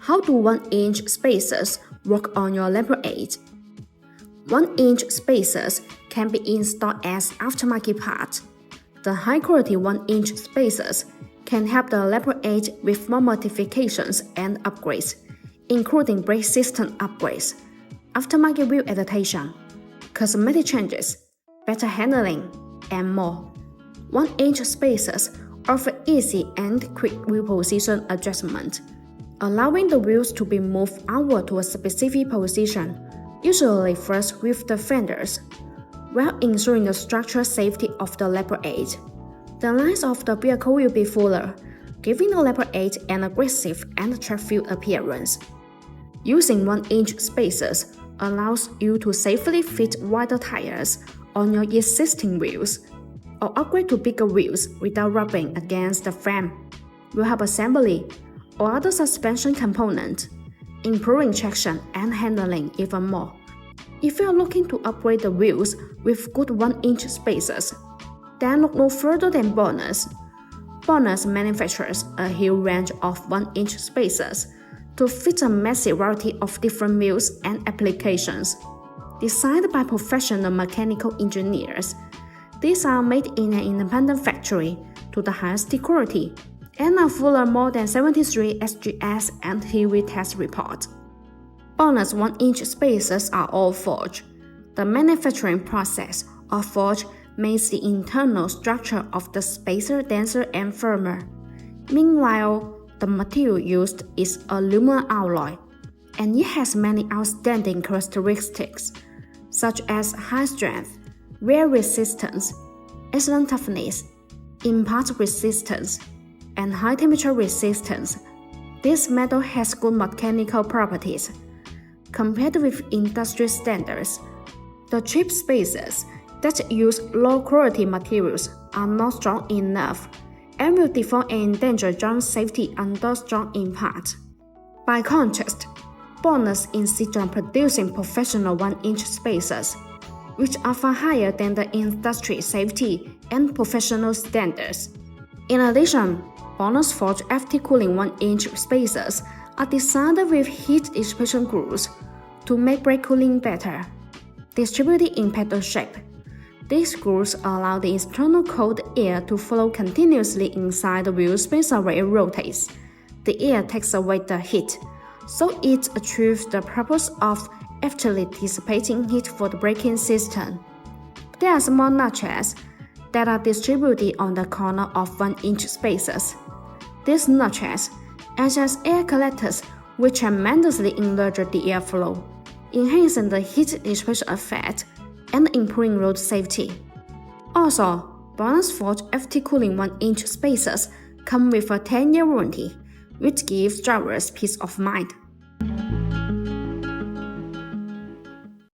How do 1-inch spacers work on your Leopard 8? 1-inch spacers can be installed as aftermarket parts. The high-quality 1-inch spacers can help the Leopard 8 with more modifications and upgrades, including brake system upgrades, aftermarket wheel adaptation, cosmetic changes, better handling, and more. 1-inch spacers offer easy and quick wheel position adjustment, allowing the wheels to be moved outward to a specific position, usually first with the fenders, while ensuring the structural safety of the Leopard 8. The lines of the vehicle will be fuller, giving the Leopard 8 an aggressive and track-filled appearance. Using 1-inch spacers allows you to safely fit wider tires on your existing wheels, or upgrade to bigger wheels without rubbing against the frame, wheel assembly, or other suspension component, improving traction and handling even more. If you are looking to upgrade the wheels with good 1-inch spacers, then look no further than BONOSS. BONOSS manufactures a huge range of 1-inch spacers to fit a massive variety of different wheels and applications. Designed by professional mechanical engineers, these are made in an independent factory to the highest quality and are full of more than 73 SGS and HEWI test reports. BONOSS 1-inch spacers are all forged. The manufacturing process of forge makes the internal structure of the spacer denser and firmer. Meanwhile, the material used is aluminum alloy, and it has many outstanding characteristics, such as high strength, wear resistance, excellent toughness, impact resistance, and high temperature resistance. This metal has good mechanical properties. Compared with industry standards, the cheap spacers that use low-quality materials are not strong enough and will deform and endanger joint safety under strong impact. By contrast, BONOSS insists on producing professional 1-inch spacers, which are far higher than the industry safety and professional standards. In addition, BONOSS forged FT cooling 1-inch spacers are designed with heat dissipation grooves to make brake cooling better, distributed in pedal shape. These grooves allow the external cold air to flow continuously inside the wheel spacer while it rotates. The air takes away the heat, so it achieves the purpose of actually dissipating heat for the braking system. There are small notches that are distributed on the corner of 1-inch spacers. These notches act as air collectors which tremendously enlarge the airflow, enhancing the heat dissipation effect and improving road safety. Also, BONOSS forged FT cooling 1-inch spacers come with a 10-year warranty, which gives drivers peace of mind.